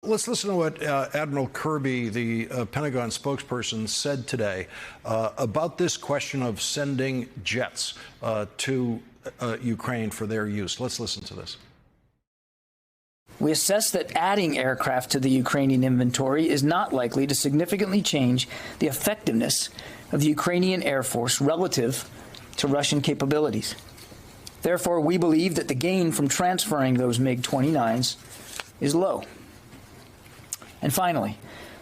Let's listen to what Admiral Kirby, the Pentagon spokesperson, said today about this question of sending jets to Ukraine for their use. Let's listen to this. We assess that adding aircraft to the Ukrainian inventory is not likely to significantly change the effectiveness of the Ukrainian Air Force relative to Russian capabilities. Therefore, we believe that the gain from transferring those MiG-29s is low. And finally,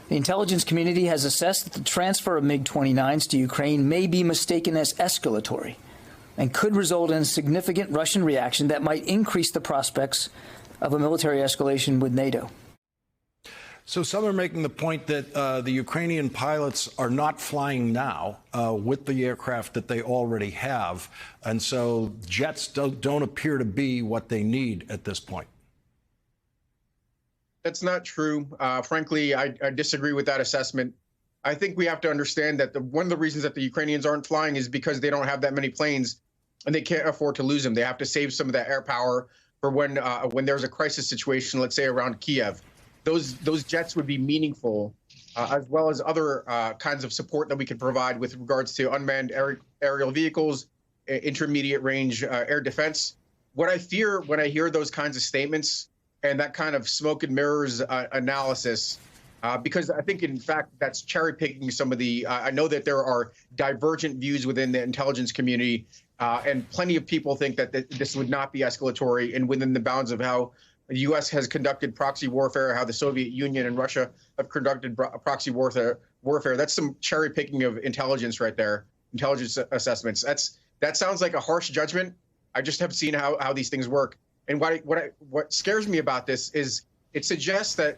the intelligence community has assessed that the transfer of MiG-29s to Ukraine may be mistaken as escalatory and could result in a significant Russian reaction that might increase the prospects of a military escalation with NATO. So some are making the point that the Ukrainian pilots are not flying now with the aircraft that they already have, and so jets don't appear to be what they need at this point. That's not true. Frankly, I disagree with that assessment. I think we have to understand that one of the reasons that the Ukrainians aren't flying is because they don't have that many planes, and they can't afford to lose them. They have to save some of that air power for when there's a crisis situation, let's say around Kiev. Those jets would be meaningful, as well as other kinds of support that we could provide with regards to unmanned aerial vehicles, intermediate range air defense. What I fear when I hear those kinds of statements and that kind of smoke and mirrors analysis, because I think, in fact, that's cherry picking some of the, I know that there are divergent views within the intelligence community, and plenty of people think that this would not be escalatory and within the bounds of how the U.S. has conducted proxy warfare, how the Soviet Union and Russia have conducted proxy warfare. That's some cherry picking of intelligence right there, intelligence assessments. That sounds like a harsh judgment. I just have seen how these things work. And what scares me about this is it suggests that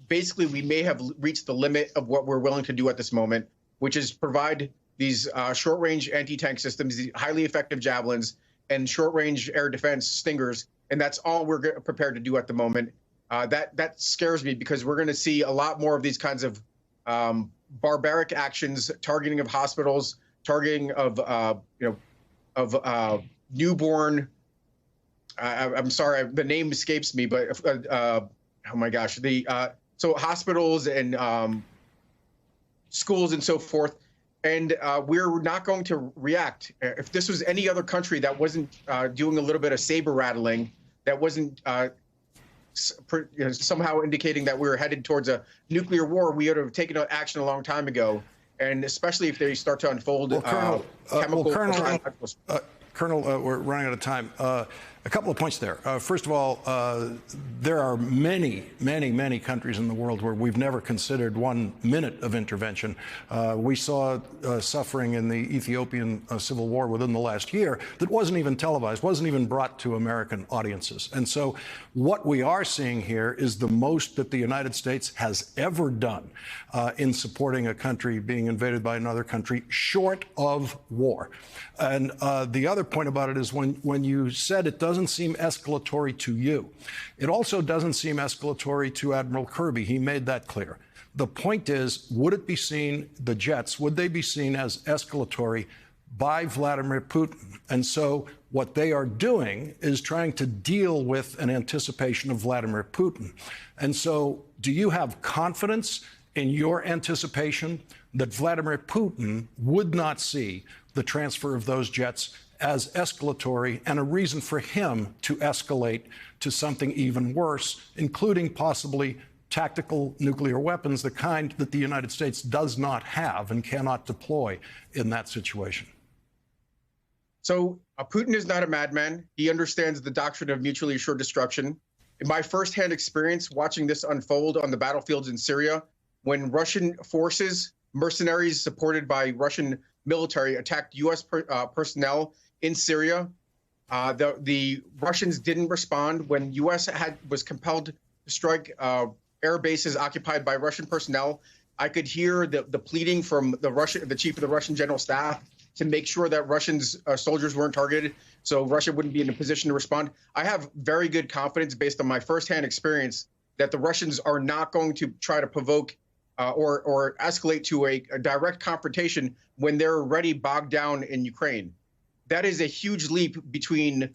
basically we may have reached the limit of what we're willing to do at this moment, which is provide these short-range anti-tank systems, these highly effective javelins, and short-range air defense Stingers, and that's all we're prepared to do at the moment. That scares me because we're going to see a lot more of these kinds of barbaric actions, targeting of hospitals, targeting of newborn. I'm sorry, the name escapes me, but oh my gosh, so hospitals and schools and so forth. And we're not going to react. If this was any other country that wasn't doing a little bit of saber rattling, that wasn't somehow indicating that we were headed towards a nuclear war, we would have taken action a long time ago. And especially if they start to unfold Colonel, we're running out of time. A couple of points there. First of all, there are many, many, many countries in the world where we've never considered 1 minute of intervention. We saw suffering in the Ethiopian civil war within the last year that wasn't even televised, wasn't even brought to American audiences. And so what we are seeing here is the most that the United States has ever done in supporting a country being invaded by another country short of war. And the other point about it is when you said it doesn't seem escalatory to you, it also doesn't seem escalatory to Admiral Kirby. He made that clear. The point is, would it be seen, the jets, would they be seen as escalatory by Vladimir Putin? And so what they are doing is trying to deal with an anticipation of Vladimir Putin. And so do you have confidence in your anticipation that Vladimir Putin would not see the transfer of those jets as escalatory and a reason for him to escalate to something even worse, including possibly tactical nuclear weapons, the kind that the United States does not have and cannot deploy in that situation? So Putin is not a madman. He understands the doctrine of mutually assured destruction. In my firsthand experience watching this unfold on the battlefields in Syria, when Russian forces, mercenaries supported by Russian military, attacked U.S. personnel in Syria, the Russians didn't respond. When U.S. was compelled to strike air bases occupied by Russian personnel, I could hear the pleading from the chief of the Russian general staff to make sure that Russians soldiers weren't targeted, so Russia wouldn't be in a position to respond. I have very good confidence, based on my firsthand experience, that the Russians are not going to try to provoke or escalate to a direct confrontation when they're already bogged down in Ukraine. That is a huge leap between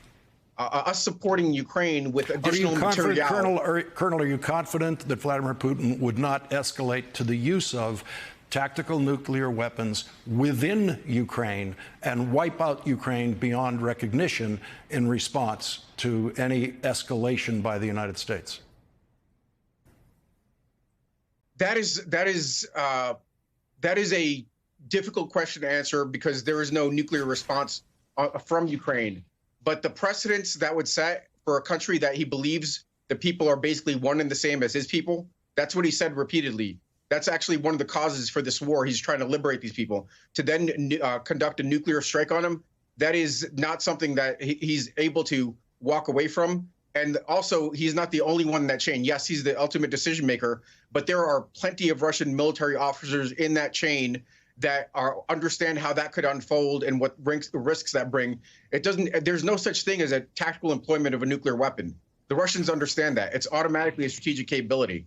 us supporting Ukraine with Are additional you confident, material. Colonel, are you confident that Vladimir Putin would not escalate to the use of tactical nuclear weapons within Ukraine and wipe out Ukraine beyond recognition in response to any escalation by the United States? That is a difficult question to answer because there is no nuclear response from Ukraine. But the precedents that would set for a country that he believes the people are basically one and the same as his people, that's what he said repeatedly. That's actually one of the causes for this war. He's trying to liberate these people. To then conduct a nuclear strike on them, that is not something that he's able to walk away from. And also, he's not the only one in that chain. Yes, he's the ultimate decision maker, but there are plenty of Russian military officers in that chain that understand how that could unfold and what risks that bring. There's no such thing as a tactical employment of a nuclear weapon. The Russians understand that. It's automatically a strategic capability.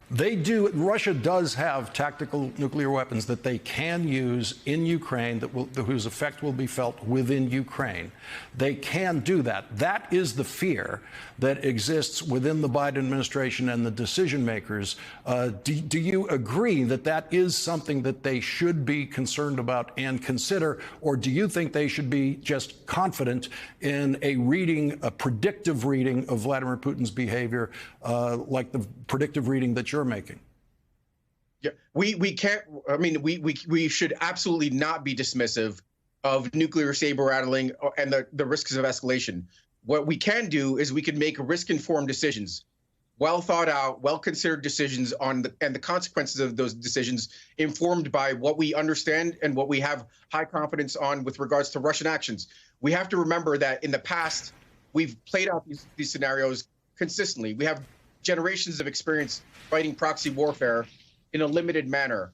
They do. Russia does have tactical nuclear weapons that they can use in Ukraine whose effect will be felt within Ukraine. They can do that. That is the fear that exists within the Biden administration and the decision makers. Do you agree that that is something that they should be concerned about and consider, or do you think they should be just confident in a predictive reading of Vladimir Putin's behavior, like the predictive reading that you're making? Yeah, we can't. I mean, we should absolutely not be dismissive of nuclear saber rattling and the risks of escalation. What we can do is we can make risk-informed decisions, well thought out, well considered decisions and the consequences of those decisions informed by what we understand and what we have high confidence on with regards to Russian actions. We have to remember that in the past, we've played out these scenarios consistently. We have generations of experience fighting proxy warfare in a limited manner.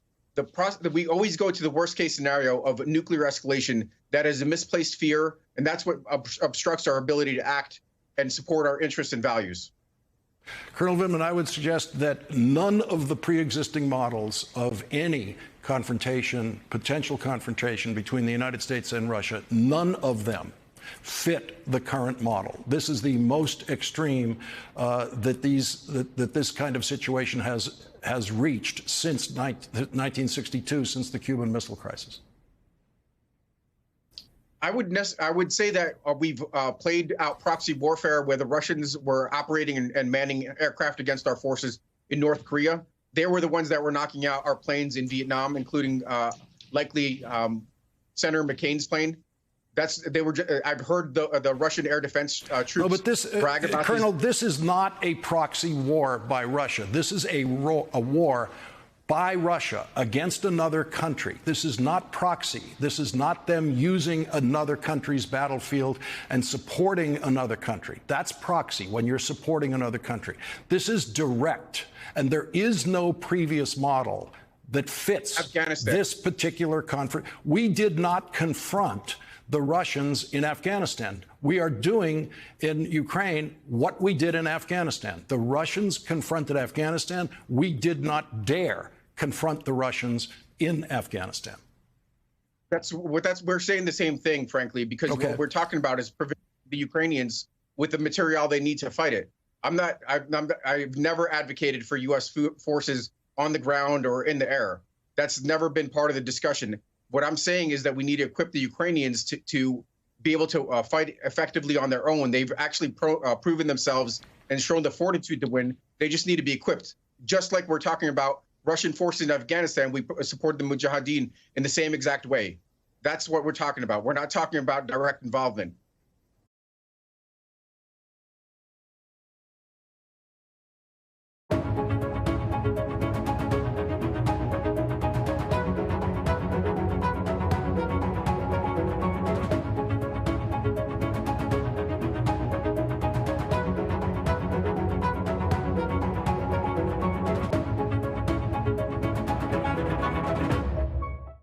We always go to the worst case scenario of nuclear escalation. That is a misplaced fear, and that's what obstructs our ability to act and support our interests and values. Colonel Vindman, I would suggest that none of the pre-existing models of any potential confrontation between the United States and Russia, none of them fit the current model. This is the most extreme that this kind of situation has reached since 1962, since the Cuban Missile Crisis. I would say that we've played out proxy warfare where the Russians were operating and manning aircraft against our forces in North Korea. They were the ones that were knocking out our planes in Vietnam, including likely Senator McCain's plane. I've heard the Russian air defense troops brag about Colonel, this is not a proxy war by Russia. This is a war by Russia against another country. This is not proxy. This is not them using another country's battlefield and supporting another country. That's proxy, when you're supporting another country. This is direct, and there is no previous model that fits this particular conflict. We did not confront the Russians in Afghanistan. We are doing in Ukraine what we did in Afghanistan. The Russians confronted Afghanistan. We did not dare confront the Russians in Afghanistan. We're saying the same thing, frankly, because what we're talking about is preventing the Ukrainians with the material they need to fight it. I've never advocated for U.S. forces on the ground or in the air. That's never been part of the discussion. What I'm saying is that we need to equip the Ukrainians to be able to fight effectively on their own. They've actually proven themselves and shown the fortitude to win. They just need to be equipped. Just like we're talking about Russian forces in Afghanistan, we support the Mujahideen in the same exact way. That's what we're talking about. We're not talking about direct involvement.